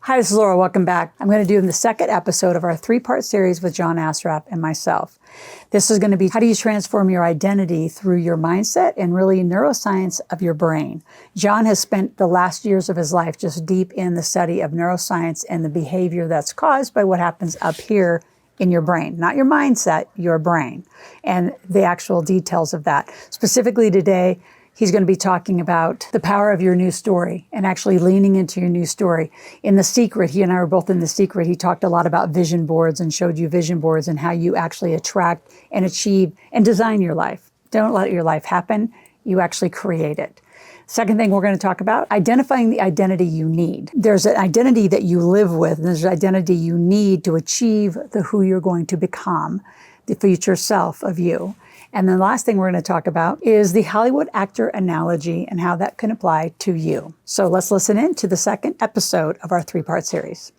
Hi, this is Laura. Welcome back. I'm going to do the second episode of our three-part series with John Asraf and myself. This is going to be how do you transform your identity through your mindset and really neuroscience of your brain. John has spent the last years of his life just deep in the study of neuroscience and the behavior that's caused by what happens up here in your brain, not your mindset, your brain, and the actual details of that. Specifically today, he's going to be talking about the power of your new story and actually leaning into your new story. In The Secret, he and I were both in The Secret. He talked a lot about vision boards and showed you vision boards and how you actually attract and achieve and design your life. Don't let your life happen. You actually create it. Second thing we're going to talk about, identifying the identity you need. There's an identity that you live with, and there's an identity you need to achieve who you're going to become, the future self of you. And then the last thing we're going to talk about is the Hollywood actor analogy and how that can apply to you. So let's listen in to the second episode of our three-part series.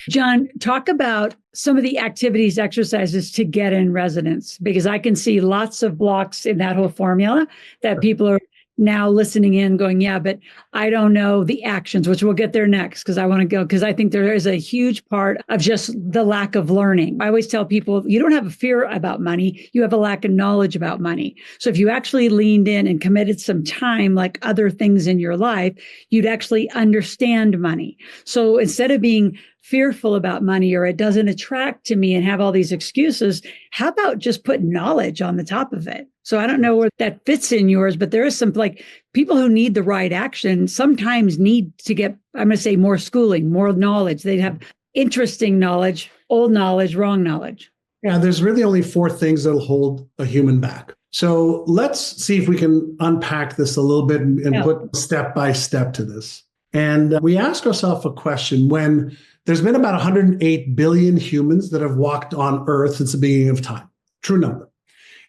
John, talk about some of the activities, exercises to get in resonance, because I can see lots of blocks in that whole formula that people are now listening in going, yeah, but I don't know the actions, which we'll get there next because I want to go, because I think there is a huge part of just the lack of learning. I always tell people, you don't have a fear about money, you have a lack of knowledge about money. So if you actually leaned in and committed some time, like other things in your life, you'd actually understand money. So instead of being fearful about money or it doesn't attract to me and have all these excuses, how about just put knowledge on the top of it? So I don't know where that fits in yours, but there is some, like, people who need the right action sometimes need to get, I'm going to say, more schooling, more knowledge. They have interesting knowledge, old knowledge, wrong knowledge. Yeah, there's really only four things that'll hold a human back. So let's see if we can unpack this a little bit and put step by step to this. And we ask ourselves a question when there's been about 108 billion humans that have walked on Earth since the beginning of time. True number.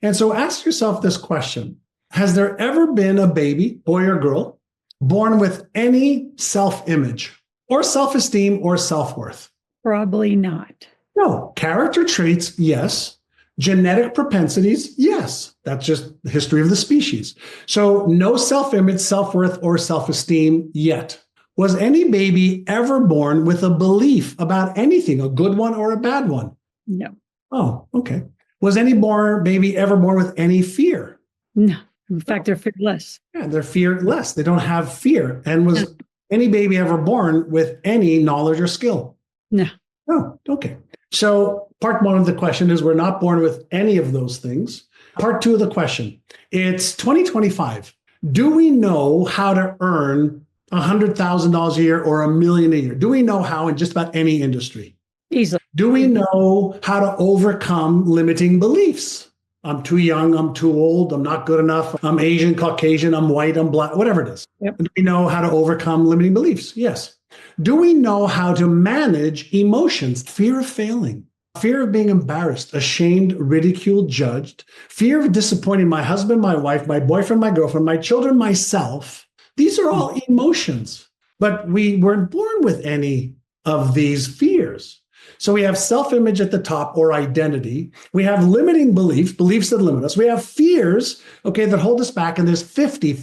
And so ask yourself this question. Has there ever been a baby, boy or girl, born with any self-image or self-esteem or self-worth? Probably not. No. Character traits, yes. Genetic propensities, yes. That's just the history of the species. So no self-image, self-worth, or self-esteem yet. Was any baby ever born with a belief about anything, a good one or a bad one? No. Oh, okay. Was any baby ever born with any fear? No. In fact, they're fearless. Yeah, they're fearless. They don't have fear. And was any baby ever born with any knowledge or skill? No. Oh, okay. So part one of the question is we're not born with any of those things. Part two of the question, it's 2025. Do we know how to earn $100,000 a year or $1 million a year? Do we know how in just about any industry? Easily. Do we know how to overcome limiting beliefs? I'm too young, I'm too old, I'm not good enough, I'm Asian, Caucasian, I'm white, I'm black, whatever it is. Yep. Do we know how to overcome limiting beliefs? Yes. Do we know how to manage emotions? Fear of failing, fear of being embarrassed, ashamed, ridiculed, judged, fear of disappointing my husband, my wife, my boyfriend, my girlfriend, my children, myself. These are all emotions, but we weren't born with any of these fears. So we have self-image at the top, or identity. We have limiting beliefs that limit us. We have fears, that hold us back. And there's 50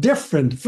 different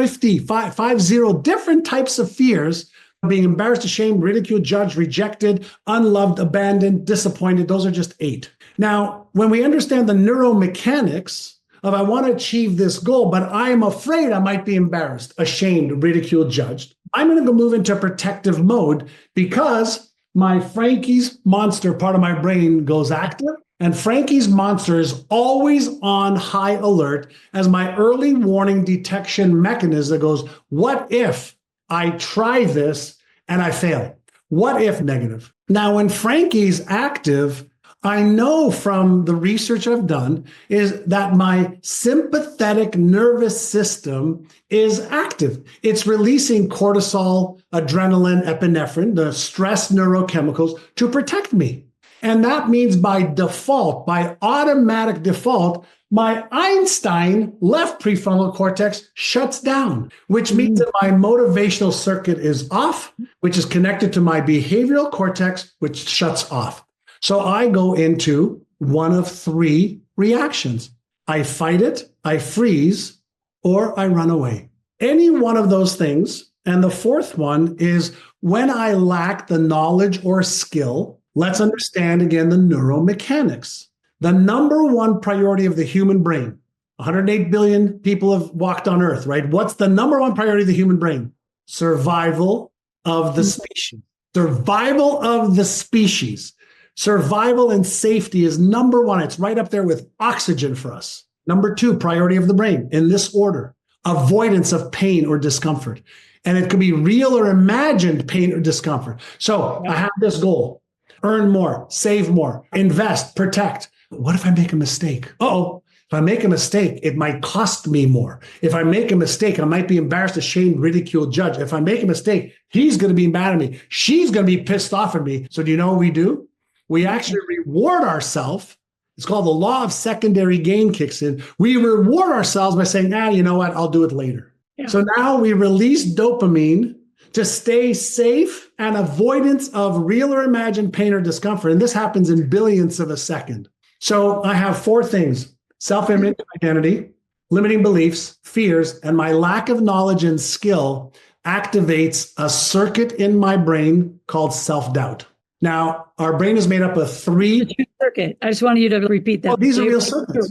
types of fears: being embarrassed, ashamed, ridiculed, judged, rejected, unloved, abandoned, disappointed. Those are just 8. Now, when we understand the neuromechanics of I want to achieve this goal, but I am afraid I might be embarrassed, ashamed, ridiculed, judged, I'm going to move into protective mode because my Frankie's monster part of my brain goes active, and Frankie's monster is always on high alert as my early warning detection mechanism that goes, what if I try this and I fail? What if negative? Now, when Frankie's active, I know from the research I've done is that my sympathetic nervous system is active. It's releasing cortisol, adrenaline, epinephrine, the stress neurochemicals to protect me. And that means by default, by automatic default, my Einstein left prefrontal cortex shuts down, which means that my motivational circuit is off, which is connected to my behavioral cortex, which shuts off. So I go into one of 3 reactions. I fight it, I freeze, or I run away. Any one of those things. And the fourth one is when I lack the knowledge or skill. Let's understand again the neuromechanics. The number one priority of the human brain, 108 billion people have walked on Earth, right? What's the number one priority of the human brain? Survival of the species. Survival of the species. Survival and safety is number one. It's right up there with oxygen for us. Number two, priority of the brain in this order. Avoidance of pain or discomfort. And it could be real or imagined pain or discomfort. So I have this goal. Earn more, save more, invest, protect. What if I make a mistake? Uh-oh. If I make a mistake, it might cost me more. If I make a mistake, I might be embarrassed, ashamed, ridiculed, judged. If I make a mistake, he's going to be mad at me. She's going to be pissed off at me. So do you know what we do? We actually reward ourselves. It's called the law of secondary gain kicks in. We reward ourselves by saying, you know what? I'll do it later. Yeah. So now we release dopamine to stay safe and avoidance of real or imagined pain or discomfort. And this happens in billionths of a second. So I have four things: self-image, identity, limiting beliefs, fears, and my lack of knowledge and skill activates a circuit in my brain called self-doubt. Now, our brain is made up of three. Circuit. I just wanted you to repeat that. Oh, these are real circuits.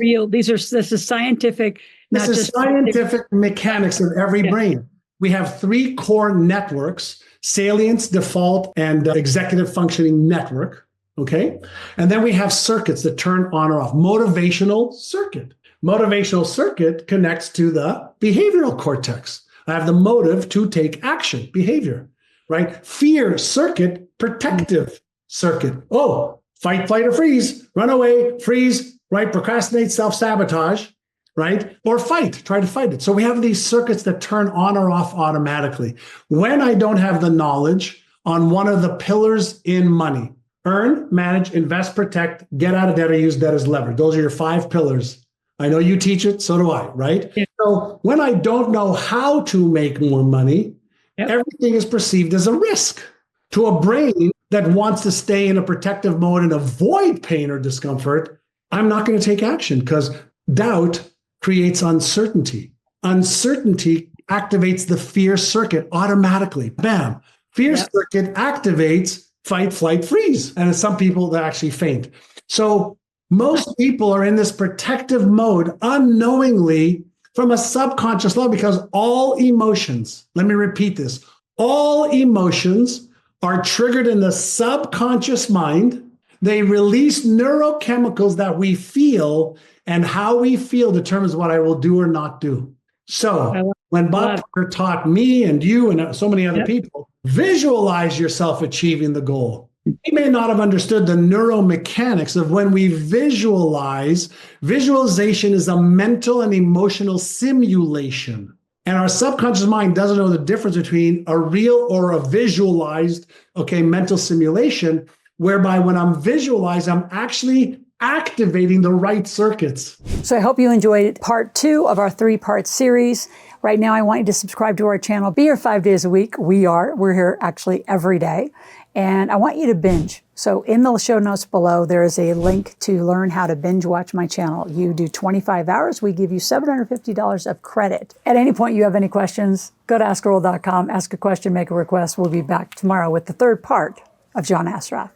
This is scientific. This is scientific mechanics of every brain. We have three core networks: salience, default, and executive functioning network. Okay. And then we have circuits that turn on or off. Motivational circuit. Motivational circuit connects to the behavioral cortex. I have the motive to take action, behavior, right? Fear circuit, protective circuit. Oh, fight, flight, or freeze, run away, freeze, right? Procrastinate, self-sabotage, right? Or fight, try to fight it. So we have these circuits that turn on or off automatically. When I don't have the knowledge on one of the pillars in money: earn, manage, invest, protect, get out of debt, or use debt as leverage. Those are your 5 pillars. I know you teach it, so do I, right? Yeah. So when I don't know how to make more money, everything is perceived as a risk. To a brain that wants to stay in a protective mode and avoid pain or discomfort, I'm not going to take action because doubt creates uncertainty. Uncertainty activates the fear circuit automatically. Bam. Fear circuit activates fight, flight, freeze. And some people that actually faint. So most people are in this protective mode unknowingly from a subconscious level, because all emotions, let me repeat this, all emotions are triggered in the subconscious mind. They release neurochemicals that we feel, and how we feel determines what I will do or not do. So when Bob Parker taught me and you and so many other people, visualize yourself achieving the goal. He may not have understood the neuromechanics of when we visualize. Visualization is a mental and emotional simulation. And our subconscious mind doesn't know the difference between a real or a visualized, mental simulation, whereby when I'm visualized, I'm actually activating the right circuits. So I hope you enjoyed part 2 of our 3-part series. Right now, I want you to subscribe to our channel. Be here 5 days a week. We're here actually every day. And I want you to binge. So in the show notes below, there is a link to learn how to binge watch my channel. You do 25 hours, we give you $750 of credit. At any point you have any questions, go to AskARoral.com, ask a question, make a request. We'll be back tomorrow with the 3rd part of John Ashraf.